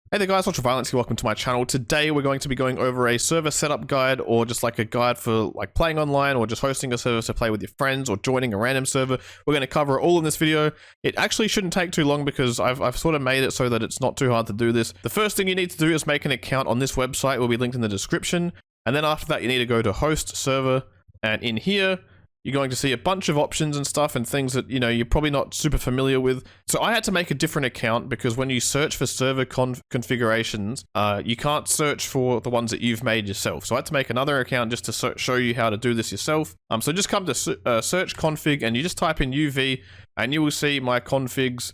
Hey there guys, Ultraviolence here, welcome to my channel. Today we're going to be going over a server setup guide, or just like a guide for like playing online or just hosting a server to play with your friends or joining a random server. We're going to cover it all in this video. It actually shouldn't take too long because I've sort of made it so that it's not too hard to do this. The first thing you need to do is make an account on this website. It will be linked in the description. And then after that you need to go to host server, and in here you're going to see a bunch of options and stuff and things that, you know, you're probably not super familiar with. So I had to make a different account because when you search for server configurations, you can't search for the ones that you've made yourself. So I had to make another account just to show you how to do this yourself. So just come to search config and you just type in UV and you will see my configs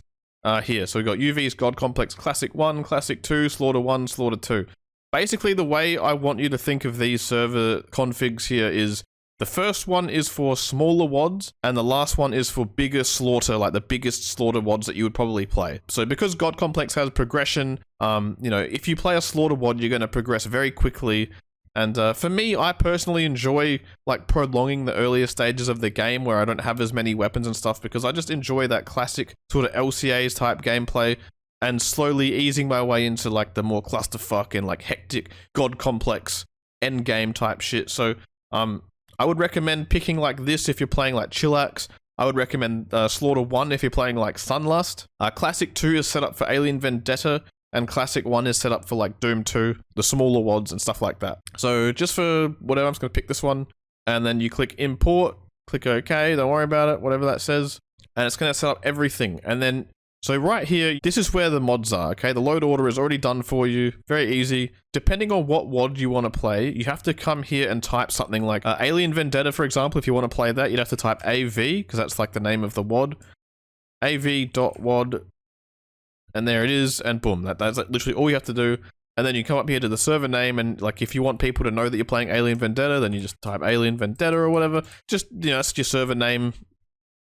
here. So we've got UV's God Complex Classic 1, Classic 2, Slaughter 1, Slaughter 2. Basically, the way I want you to think of these server configs here is the first one is for smaller WODs, and the last one is for bigger slaughter, like the biggest slaughter WODs that you would probably play. So because God Complex has progression, you know, if you play a slaughter WOD, you're going to progress very quickly. And for me, I personally enjoy like prolonging the earlier stages of the game where I don't have as many weapons and stuff, because I just enjoy that classic sort of LCAs type gameplay and slowly easing my way into like the more clusterfuck and like hectic God Complex endgame type shit. So, I would recommend picking like this if you're playing like Chillax. I would recommend Slaughter 1 if you're playing like Sunlust. Classic 2 is set up for Alien Vendetta, and Classic 1 is set up for like Doom 2, the smaller WODs and stuff like that. So just for whatever, I'm just going to pick this one, and then you click import, click OK, don't worry about it, whatever that says, and it's going to set up everything. And then, so right here, this is where the mods are, okay? The load order is already done for you, very easy. Depending on what WOD you want to play, you have to come here and type something like Alien Vendetta, for example. If you want to play that, you'd have to type AV, because that's like the name of the WOD. AV.WOD, and there it is, and boom, that's like literally all you have to do. And then you come up here to the server name, and like if you want people to know that you're playing Alien Vendetta, then you just type Alien Vendetta or whatever. Just, you know, that's your server name.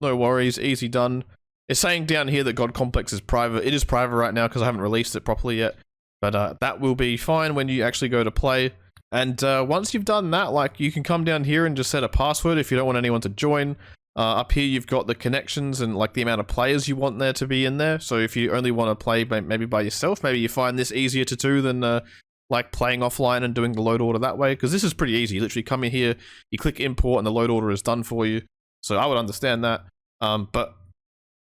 No worries, easy done. It's saying down here that God Complex is private. It is private right now because I haven't released it properly yet. But that will be fine when you actually go to play. And once you've done that, like, you can come down here and just set a password if you don't want anyone to join. Up here you've got the connections and like the amount of players you want there to be in there. So if you only want to play maybe by yourself, maybe you find this easier to do than like playing offline and doing the load order that way. Because this is pretty easy. You literally come in here, you click import, and the load order is done for you. So I would understand that. But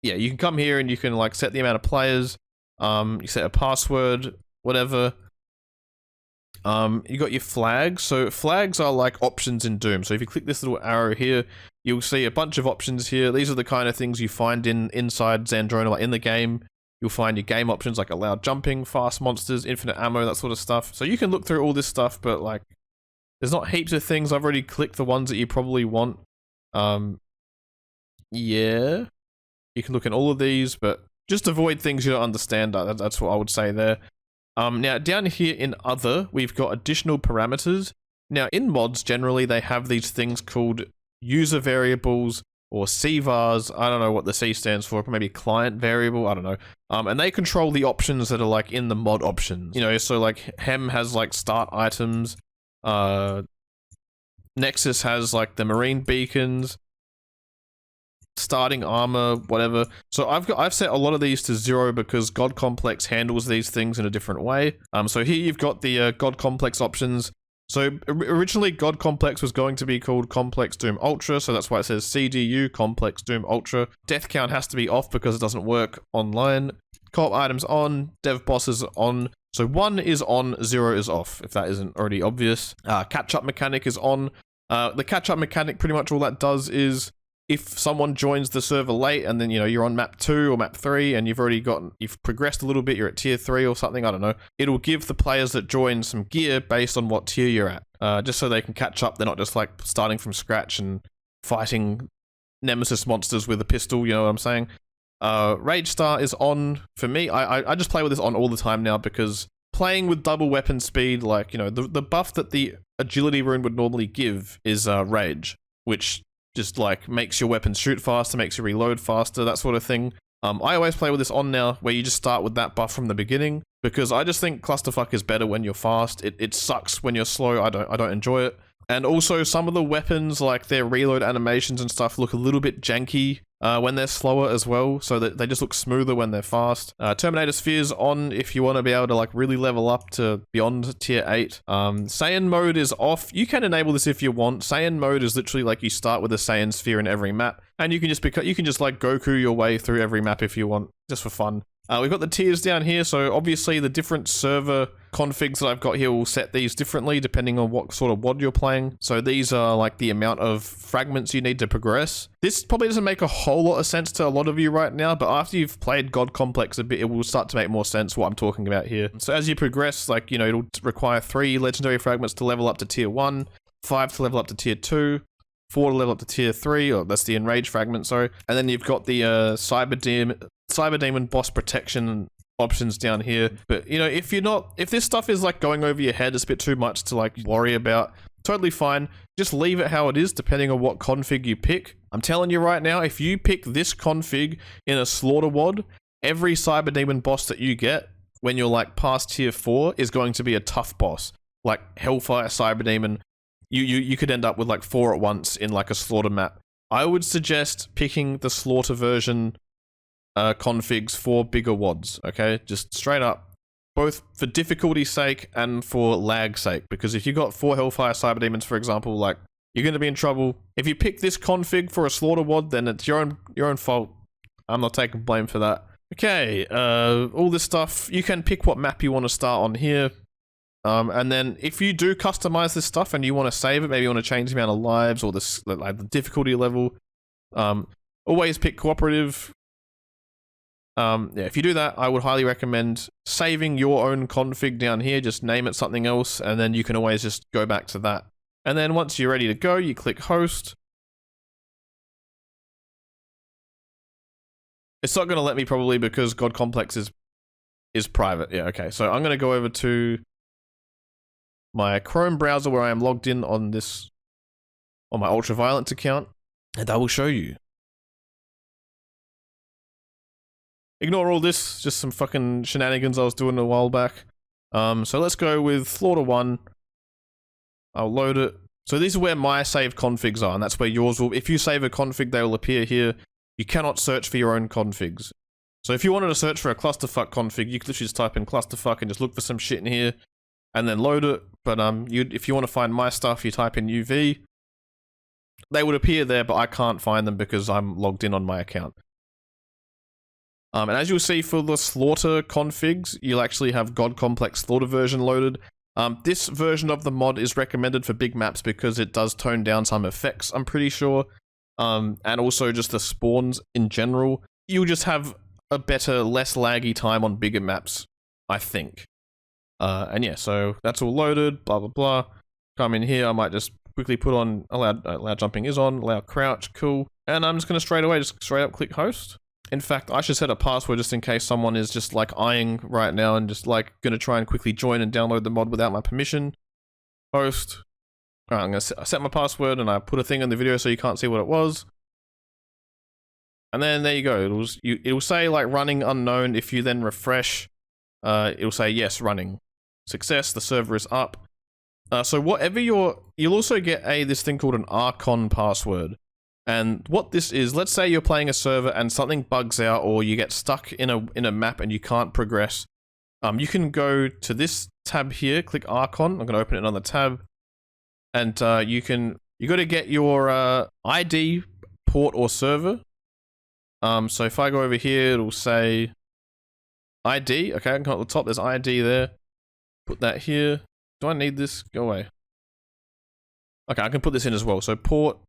yeah, you can come here and you can like set the amount of players, you set a password, whatever. You got your flags. So flags are like options in Doom. So if you click this little arrow here, you'll see a bunch of options here. These are the kind of things you find inside Zandrona, like in the game. You'll find your game options like allowed jumping, fast monsters, infinite ammo, that sort of stuff. So you can look through all this stuff, but like, there's not heaps of things. I've already clicked the ones that you probably want. Yeah. You can look in all of these, but just avoid things you don't understand. That's what I would say there. Now, down here in other, we've got additional parameters. Now, in mods, generally, they have these things called user variables or CVARs. I don't know what the C stands for, maybe client variable, I don't know. And they control the options that are like in the mod options. You know, so like Hem has like start items. Nexus has like the marine beacons. Starting armor, whatever. So I've set a lot of these to 0 because God Complex handles these things in a different way. So here you've got the God Complex options. So originally God Complex was going to be called Complex Doom Ultra, so that's why it says CDU Complex Doom Ultra. Death count has to be off because it doesn't work online. Co-op items on, dev bosses on. So 1 is on, 0 is off, if that isn't already obvious. Catch-up mechanic is on. The catch-up mechanic, pretty much all that does is, if someone joins the server late and then, you know, you're on map 2 or map 3 and you've progressed a little bit, you're at tier 3 or something, I don't know, it'll give the players that join some gear based on what tier you're at, just so they can catch up. They're not just like starting from scratch and fighting nemesis monsters with a pistol, you know what I'm saying? Rage Star is on for me. I just play with this on all the time now because playing with double weapon speed, like, you know, the buff that the agility rune would normally give is Rage, which just like makes your weapons shoot faster, makes you reload faster, that sort of thing. I always play with this on now, where you just start with that buff from the beginning, because I just think clusterfuck is better when you're fast. It sucks when you're slow. I don't enjoy it. And also some of the weapons, like their reload animations and stuff, look a little bit janky. when they're slower as well, so that they just look smoother when they're fast. Terminator Sphere's on if you want to be able to like really level up to beyond tier 8. Saiyan mode is off. You can enable this if you want. Saiyan mode is literally like you start with a Saiyan sphere in every map, and you can just like Goku your way through every map if you want, just for fun. We've got the tiers down here, so obviously the different server configs that I've got here will set these differently depending on what sort of WOD you're playing. So these are like the amount of fragments you need to progress. This probably doesn't make a whole lot of sense to a lot of you right now, but after you've played God Complex a bit, it will start to make more sense what I'm talking about here. So as you progress, like, you know, it'll require 3 legendary fragments to level up to tier 1, 5 to level up to tier 2, 4 to level up to tier 3, or that's the Enrage fragment, sorry. And then you've got the Cyber Demon boss protection options down here. But, you know, if this stuff is like going over your head, it's a bit too much to like worry about, totally fine. Just leave it how it is depending on what config you pick. I'm telling you right now, if you pick this config in a Slaughter WOD, every Cyber Demon boss that you get when you're like past tier 4 is going to be a tough boss. Like Hellfire Cyber Demon, you could end up with like 4 at once in like a Slaughter map. I would suggest picking the Slaughter version configs for bigger WODs, okay? Just straight up. Both for difficulty's sake and for lag's sake. Because if you got 4 Hellfire Cyber Demons, for example, like, you're going to be in trouble. If you pick this config for a Slaughter WOD, then it's your own fault. I'm not taking blame for that. Okay, all this stuff, you can pick what map you want to start on here. And then if you do customize this stuff and you want to save it, maybe you want to change the amount of lives or the difficulty level, always pick cooperative. Yeah, if you do that, I would highly recommend saving your own config down here. Just name it something else, and then you can always just go back to that. And then once you're ready to go, you click host. It's not going to let me probably because God Complex is private. Yeah, okay. So I'm going to go over to my Chrome browser where I am logged in on my Ultraviolence account, and I will show you. Ignore all this, just some fucking shenanigans I was doing a while back. So let's go with Slaughter 1. I'll load it. So these are where my saved configs are, and that's where yours will... If you save a config, they will appear here. You cannot search for your own configs. So if you wanted to search for a clusterfuck config, you could literally just type in clusterfuck and just look for some shit in here, and then load it. But if you want to find my stuff, you type in UV. They would appear there, but I can't find them because I'm logged in on my account. And as you'll see for the Slaughter configs, you'll actually have God Complex Slaughter version loaded. This version of the mod is recommended for big maps because it does tone down some effects, I'm pretty sure. And also just the spawns in general. You'll just have a better, less laggy time on bigger maps, I think. And yeah, so that's all loaded, blah, blah, blah. Come in here, I might just quickly put on allow jumping is on, allow crouch, cool. And I'm just going to straight up click host. In fact, I should set a password just in case someone is just like eyeing right now and just like going to try and quickly join and download the mod without my permission. Host. Alright, I'm going to set my password and I put a thing in the video so you can't see what it was. And then there you go. It'll say like running unknown. If you then refresh, it'll say yes, running. Success, the server is up. So whatever you'll also get this thing called an Archon password. And what this is, let's say you're playing a server and something bugs out or you get stuck in a map and you can't progress. You can go to this tab here, click Archon. I'm going to open it in another tab. And you got to get your ID, port, or server. So if I go over here, it'll say ID. Okay, I can come at the top. There's ID there. Put that here. Do I need this? Go away. Okay, I can put this in as well. So port.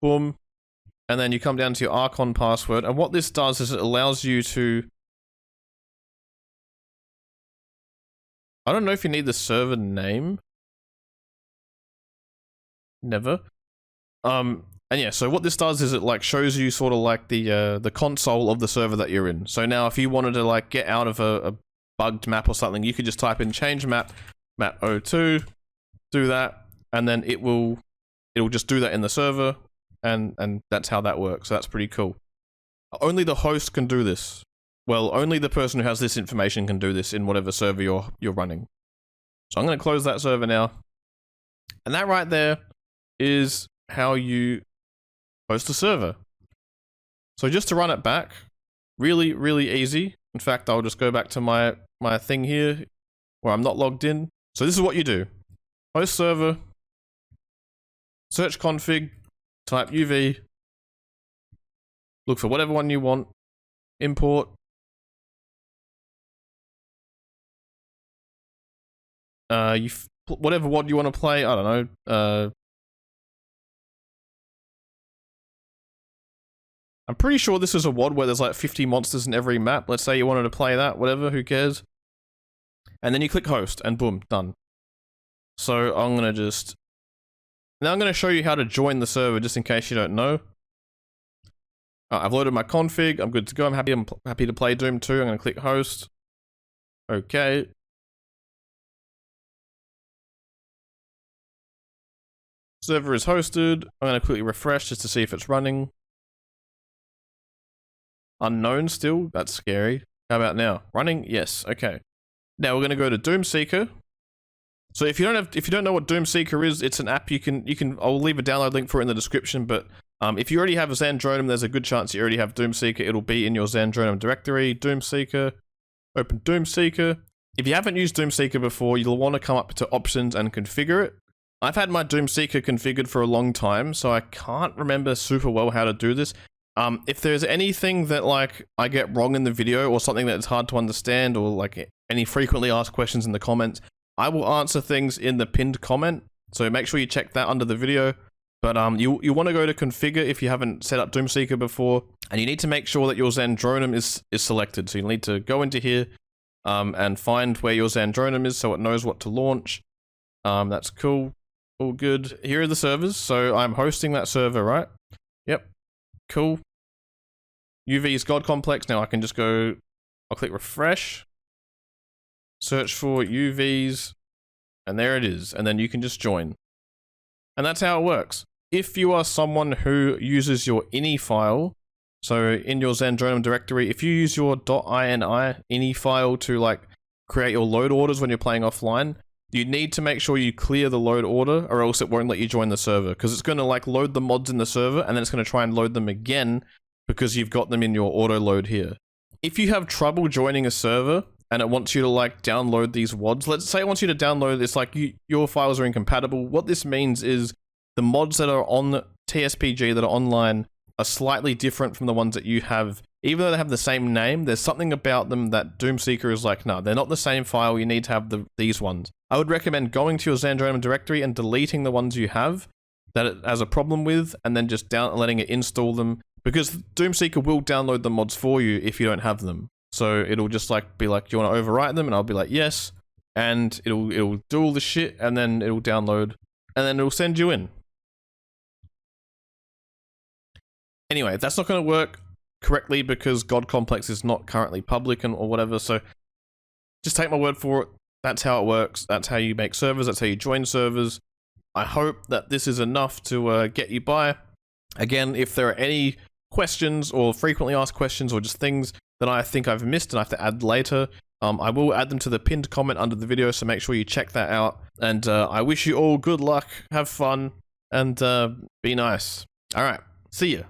Boom. And then you come down to your Archon password. And what this does is it allows you to... I don't know if you need the server name. Never. And yeah, so what this does is it like shows you sort of like the console of the server that you're in. So now if you wanted to like get out of a bugged map or something, you could just type in change map 02, do that, and then it'll just do that in the server. And that's how that works. So that's pretty cool. Only the host can do this. Well, only the person who has this information can do this in whatever server you're running. So I'm going to close that server now. And that right there is how you host a server. So just to run it back, really, really easy. In fact, I'll just go back to my thing here where I'm not logged in. So this is what you do. Host server, search config, type UV, look for whatever one you want, import, whatever WOD you want to play, I don't know, I'm pretty sure this is a WOD where there's like 50 monsters in every map. Let's say you wanted to play that, whatever, who cares? And then you click host and boom, done. So I'm gonna just, now I'm gonna show you how to join the server just in case you don't know. I've loaded my config, I'm good to go, I'm happy to play Doom 2, I'm gonna click host. Okay. Server is hosted, I'm gonna quickly refresh just to see if it's running. Unknown still, that's scary. How about now? Running? Yes, okay. Now we're gonna go to Doomseeker. So if you don't know what Doomseeker is, it's an app I'll leave a download link for it in the description, but if you already have a Zandronum, there's a good chance you already have Doomseeker. It'll be in your Zandronum directory, Doomseeker, open Doomseeker. If you haven't used Doomseeker before, you'll want to come up to options and configure it. I've had my Doomseeker configured for a long time, so I can't remember super well how to do this. If there's anything that like I get wrong in the video or something that's hard to understand or like any frequently asked questions in the comments, I will answer things in the pinned comment, so make sure you check that under the video. But you want to go to configure if you haven't set up Doomseeker before, and you need to make sure that your Zandronum is selected. So you need to go into here and find where your Zandronum is so it knows what to launch. That's cool. All good. Here are the servers. So I'm hosting that server, right? Yep. Cool. UV's God Complex. Now I can just go, I'll click refresh. Search for UVs, and there it is, and then you can just join. And that's how it works. If you are someone who uses your ini file, so in your Zandronum directory, if you use your .ini ini file to like create your load orders when you're playing offline, you need to make sure you clear the load order or else it won't let you join the server, because it's going to like load the mods in the server and then it's going to try and load them again because you've got them in your auto load here. If you have trouble joining a server, and it wants you to like download these WODs. Let's say it wants you to download this, like your files are incompatible. What this means is the mods that are on TSPG that are online are slightly different from the ones that you have. Even though they have the same name, there's something about them that Doomseeker is like, no, they're not the same file, you need to have these ones. I would recommend going to your Zandronum directory and deleting the ones you have that it has a problem with, and then just letting it install them, because Doomseeker will download the mods for you if you don't have them. So it'll just like be like, do you want to overwrite them? And I'll be like, yes. And it'll do all the shit, and then it'll download, and then it'll send you in. Anyway, that's not going to work correctly because God Complex is not currently public or whatever. So just take my word for it. That's how it works. That's how you make servers. That's how you join servers. I hope that this is enough to get you by. Again, if there are any questions or frequently asked questions or just things that I think I've missed and I have to add later, I will add them to the pinned comment under the video, so make sure you check that out. And I wish you all good luck, have fun, and be nice. Alright, see ya.